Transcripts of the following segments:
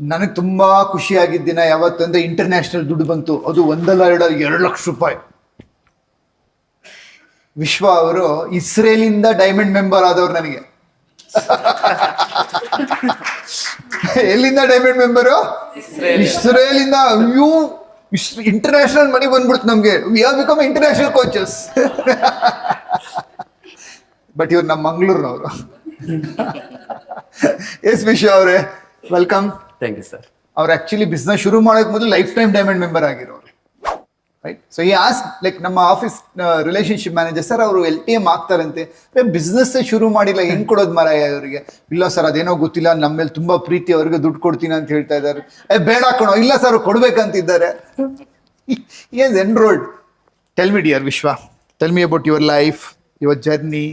ನನಗೆ ತುಂಬಾ ಖುಷಿಯಾಗಿದ್ದ ದಿನ ಯಾವತ್ತಂದ್ರೆ ಇಂಟರ್ನ್ಯಾಷನಲ್ ದುಡ್ಡು ಬಂತು. ಅದು ಒಂದಲ್ಲ ಎರಡಲ್ಲ 2 ಲಕ್ಷ ರೂಪಾಯಿ. ವಿಶ್ವ ಅವರು ಇಸ್ರೇಲಿಂದ ಡೈಮಂಡ್ ಮೆಂಬರ್ ಆದವ್ರು ನನಗೆ. ಎಲ್ಲಿಂದ ಡೈಮಂಡ್ ಮೆಂಬರು? ಇಸ್ರೇಲಿಂದ. ಅಯ್ಯೋ, ಇಂಟರ್ನ್ಯಾಷನಲ್ ಮನಿ ಬಂದ್ಬಿಡ್ತು ನಮ್ಗೆ. We are become international coaches. But ಇವ್ರು ನಮ್ಮ ಮಂಗಳೂರಿನವರು. ಎಸ್ ವಿಶ್ವ ಅವರೇ, ವೆಲ್ಕಮ್. Thank you sir. ಅವ್ರು ಆಕ್ಚುಲಿ ಬಿಸ್ನೆಸ್ ಶುರು ಮಾಡೋಕೆ ಮೊದಲು ಲೈಫ್ ಟೈಮ್ ಡೈಮಂಡ್ ಮೆಂಬರ್ ಆಗಿರೋರು, ರೈಟ್? ಸೊ ಈ ಆಸ್ ಲೈಕ್ ನಮ್ಮ ಆಫೀಸ್ ರಿಲೇಶನ್ಶಿಪ್ ಮ್ಯಾನೇಜರ್, ಸರ್ ಅವರು LTM ಆಗ್ತಾರಂತೆ, ಬಿಸ್ನೆಸ್ ಶುರು ಮಾಡಿಲ್ಲ, ಹೆಂಗ್ ಕೊಡೋದು ಮಾರಾಯ ಅವರಿಗೆ? ಇಲ್ಲ ಸರ್, ಅದೇನೋ ಗೊತ್ತಿಲ್ಲ, ನಮ್ಮ ಮೇಲೆ ತುಂಬಾ ಪ್ರೀತಿ, ಅವ್ರಿಗೆ ದುಡ್ಡು ಕೊಡ್ತೀನಿ ಅಂತ ಹೇಳ್ತಾ ಇದ್ದಾರೆ. ಬೇಡ ಕಣೋ, ಇಲ್ಲ ಸರ್ ಕೊಡ್ಬೇಕಂತಿದ್ದಾರೆ. Is enrolled. Tell me dear Vishwa, tell me about your life, your journey.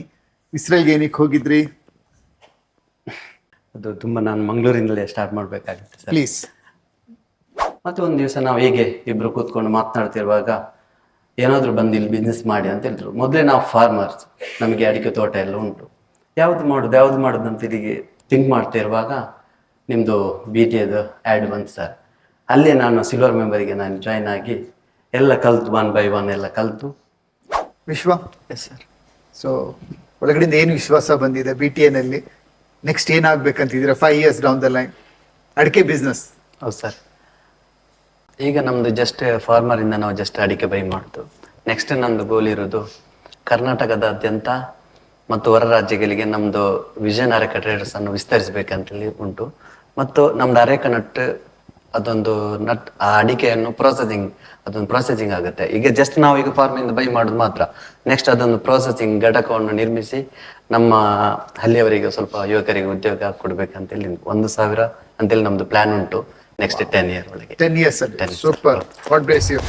ಇಸ್ರೇಲ್ಗೆ ಏನಕ್ಕೆ ಹೋಗಿದ್ರಿ? ಅದು ತುಂಬ ನಾನು ಮಂಗಳೂರಿಂದಲೇ ಸ್ಟಾರ್ಟ್ ಮಾಡಬೇಕಾಗುತ್ತೆ ಸರ್. ಪ್ಲೀಸ್. ಮತ್ತೆ ಒಂದು ದಿವಸ ನಾವು ಹೇಗೆ ಇಬ್ರು ಕೂತ್ಕೊಂಡು ಮಾತನಾಡ್ತಿರುವಾಗ ಏನಾದರೂ ಬಂದು ಇಲ್ಲಿ ಬಿಸ್ನೆಸ್ ಮಾಡಿ ಅಂತ ಹೇಳಿದ್ರು. ಮೊದಲೇ ನಾವು ಫಾರ್ಮರ್ಸ್, ನಮಗೆ ಅಡಿಕೆ ತೋಟ ಎಲ್ಲ ಉಂಟು. ಯಾವ್ದು ಮಾಡೋದು ಅಂತ ಇಲ್ಲಿಗೆ ಥಿಂಕ್ ಮಾಡ್ತಾ ಇರುವಾಗ ನಿಮ್ಮದು BTAದು ಆ್ಯಡ್ ಬಂತು ಸರ್. ಅಲ್ಲೇ ನಾನು ಸಿಲ್ವರ್ ಮೆಂಬರಿಗೆ ನಾನು ಜಾಯ್ನ್ ಆಗಿ ಎಲ್ಲ ಕಲಿತು, 1 by 1 ಎಲ್ಲ ಕಲಿತು. ವಿಶ್ವ, ಎಸ್ ಸರ್. ಸೊ ಒಳಗಡೆಯಿಂದ ಏನು ವಿಶ್ವಾಸ ಬಂದಿದೆ BTA-ನಲ್ಲಿ? ನೆಕ್ಸ್ಟ್ ಏನಾಗಬೇಕಂತಿದ್ದೀರಾ 5 years ಡೌನ್ ದ ಲೈನ್? ಅಡಿಕೆ ಬಿಸ್ನೆಸ್. ಹೌದು ಸರ್. ಈಗ ನಮ್ಮದು ಜಸ್ಟ್ ಫಾರ್ಮರಿಂದ ನಾವು ಜಸ್ಟ್ ಅಡಿಕೆ ಬೈ ಮಾಡೋದು. ನೆಕ್ಸ್ಟ್ ನಮ್ಮದು ಗೋಲ್ ಇರೋದು ಕರ್ನಾಟಕದಾದ್ಯಂತ ಮತ್ತು ಹೊರ ರಾಜ್ಯಗಳಿಗೆ ನಮ್ಮದು ವಿಷನ್ ಅರೆಕ ಟ್ರೇಡರ್ಸ್ ಅನ್ನು ವಿಸ್ತರಿಸಬೇಕಂತೇಳಿ ಉಂಟು. ಮತ್ತು ನಮ್ದು ಅರೆಕ ನಟ್ ಅದೊಂದು ನಟ್, ಆ ಅಡಿಕೆಯನ್ನು ಪ್ರೊಸೆಸಿಂಗ್ ಆಗುತ್ತೆ. ಈಗ ಜಸ್ಟ್ ನಾವು ಈಗ ಫಾರ್ಮಿಂದ ಬೈ ಮಾಡೋದು ಮಾತ್ರ. ನೆಕ್ಸ್ಟ್ ಅದೊಂದು ಪ್ರೊಸೆಸಿಂಗ್ ಘಟಕವನ್ನು ನಿರ್ಮಿಸಿ ನಮ್ಮ ಹಳ್ಳಿಯವರಿಗೆ, ಸ್ವಲ್ಪ ಯುವಕರಿಗೆ ಉದ್ಯೋಗ ಕೊಡ್ಬೇಕಂತೇಳಿ 1,000 ಅಂತೇಳಿ ನಮ್ದು ಪ್ಲಾನ್ ಉಂಟು ನೆಕ್ಸ್ಟ್ 10 year ಒಳಗೆ. 10 years. Super. God bless you.